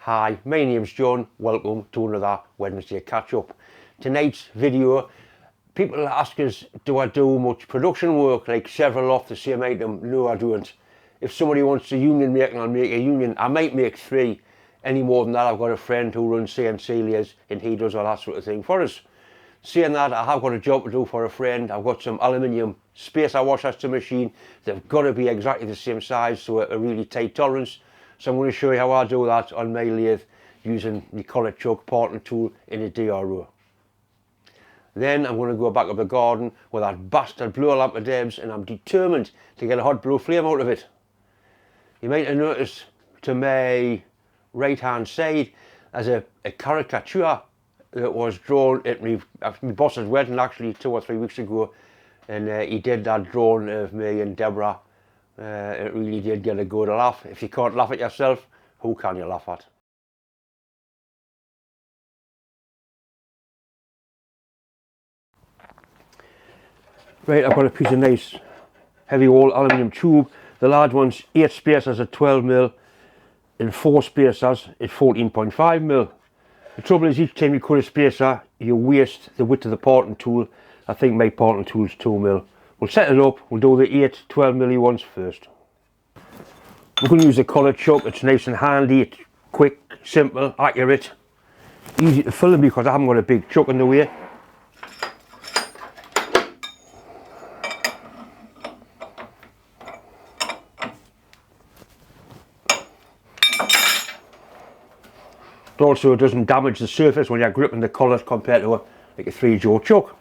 Hi, my name's John. Welcome to another Wednesday catch up. Tonight's video, people ask us, do I do much production work, like several off the same item? No, I don't. If somebody wants a union making, I'll make a union. I might make 3. Any more than that, I've got a friend who runs CNC layers and he does all that sort of thing for us. Saying that, I have got a job to do for a friend. I've got some aluminium spacer washers to machine. They've got to be exactly the same size, so a really tight tolerance. So I'm going to show you how I do that on my lathe using the collet chuck parting tool in a DRO. Then I'm going to go back up the garden with that bastard Blowlamp of Debs, and I'm determined to get a hot blue flame out of it. You might have noticed to my right hand side there's a caricature that was drawn at my boss's wedding actually 2 or 3 weeks ago, and he did that drawing of me and Deborah. It really did get a good laugh. If you can't laugh at yourself, who can you laugh at? Right, I've got a piece of nice heavy old aluminium tube. The large one's 8 spacers at 12mm and 4 spacers at 14.5mm. The trouble is, each time you cut a spacer, you waste the width of the parting tool. I think my parting tool's 2mm. We'll set it up, we'll do the 8 12mm ones first. I'm going to use a collet chuck. It's nice and handy, it's quick, simple, accurate, easy to film because I haven't got a big chuck in the way. But also it doesn't damage the surface when you're gripping the collet compared to like a 3-jaw chuck.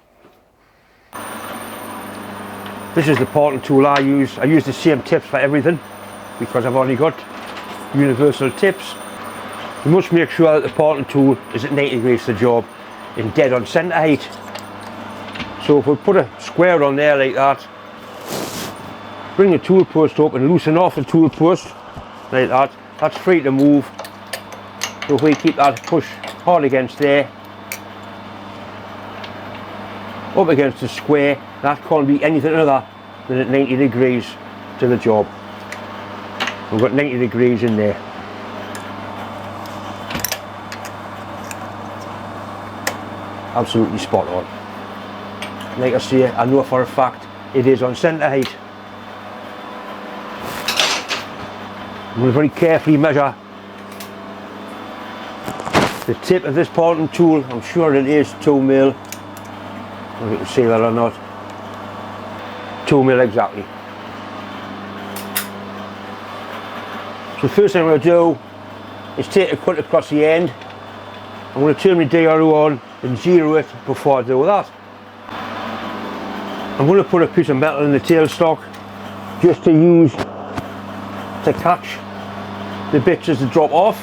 This is the parting tool I use. I use the same tips for everything because I've only got universal tips. You must make sure that the parting tool is at 90 degrees to the job and dead on centre height. So if we put a square on there like that, bring the tool post up and loosen off the tool post like that, that's free to move. So if we keep that push hard against there, up against the square, that can't be anything other than at 90 degrees to the job. We've got 90 degrees in there. Absolutely spot on. Like I say, I know for a fact it is on centre height. I'm going to very carefully measure the tip of this parting tool. I'm sure it is 2mm. I don't know if you can see that or not. 2mm exactly. So the first thing I'm going to do is take a cut across the end. I'm going to turn my DRO on and zero it before I do that. I'm going to put a piece of metal in the tailstock just to use to catch the bits as they drop off.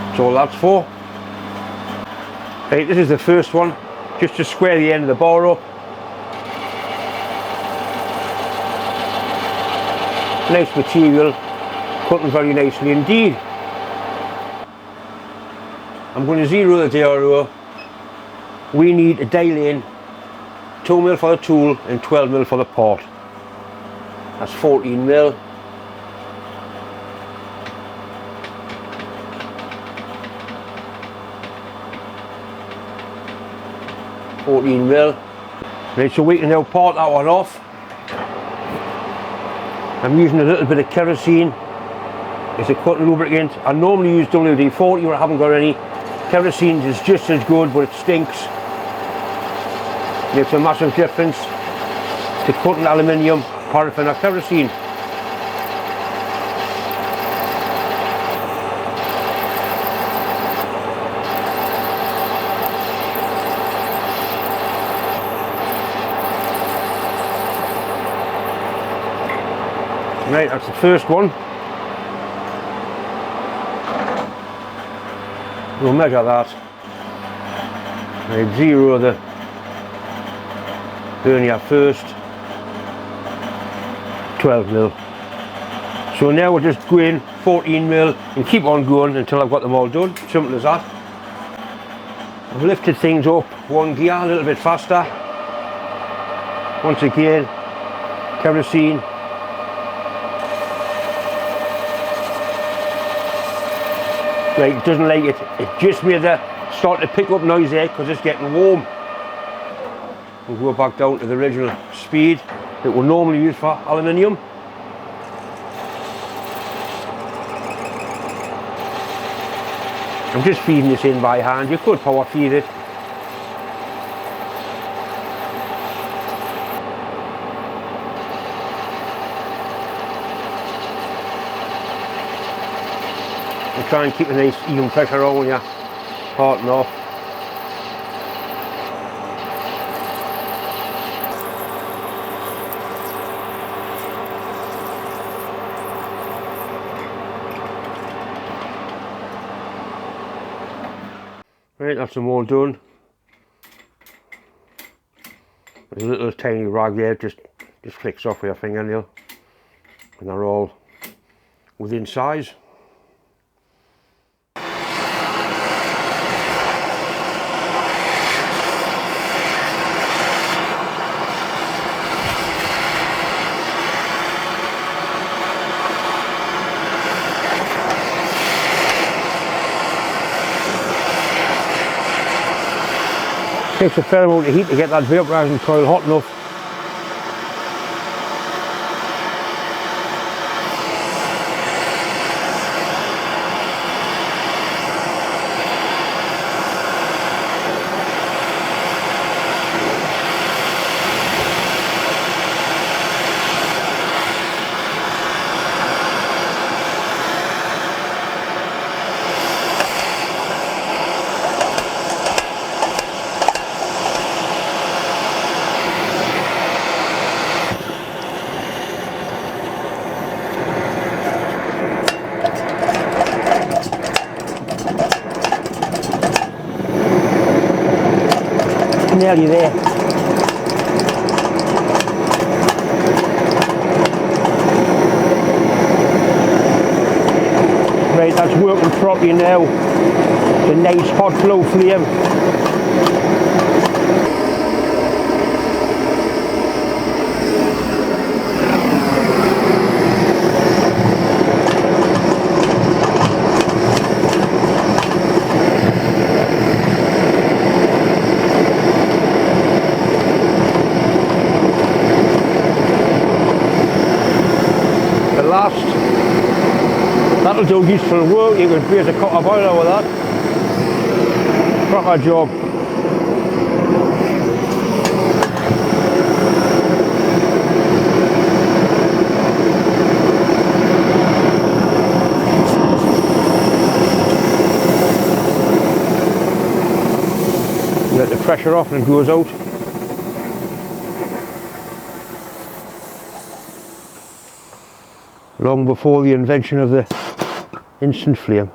That's all that's for. Right, this is the first one, just to square the end of the bar up. Nice material, cutting very nicely indeed. I'm going to zero the DRO. We need a dial in, 2mm for the tool and 12mm for the part. That's 14mm. Right, so we can now part that one off. I'm using a little bit of kerosene as a cutting lubricant. I normally use WD-40 where I haven't got any. Kerosene is just as good, but it stinks. Makes a massive difference to cutting aluminium, paraffin or kerosene. Right, that's the first one. We'll measure that. Right, zero the vernier first. 12mm. So now we'll just go in 14mm and keep on going until I've got them all done. Simple as that. I've lifted things up one gear a little bit faster. Once again, kerosene. Right, it doesn't like it. It just made the start to pick up noise there because it's getting warm. We'll go back down to the original speed that we normally use for aluminium. I'm just feeding this in by hand. You could power feed it. And try and keep a nice even pressure on when you're parting off. Right, that's them all done. There's a little tiny rag there, just flicks off with your fingernail, and they're all within size. Takes a fair amount of heat to get that vaporising coil hot enough. Nearly there. Right, that's working properly now. It's a nice hot flow flame. That'll do useful work. You can raise a copper boiler with that. Proper job. Let the pressure off and it goes out. Long before the invention of the instant flame.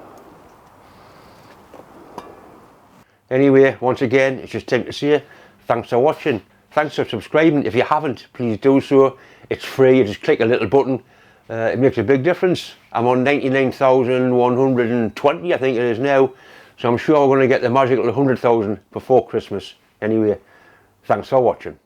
Anyway, once again, it's just time to say thanks for watching. Thanks for subscribing. If you haven't, please do so. It's free. You just click a little button. It makes a big difference. I'm on 99,120, I think it is now. So I'm sure we're going to get the magical 100,000 before Christmas. Anyway, thanks for watching.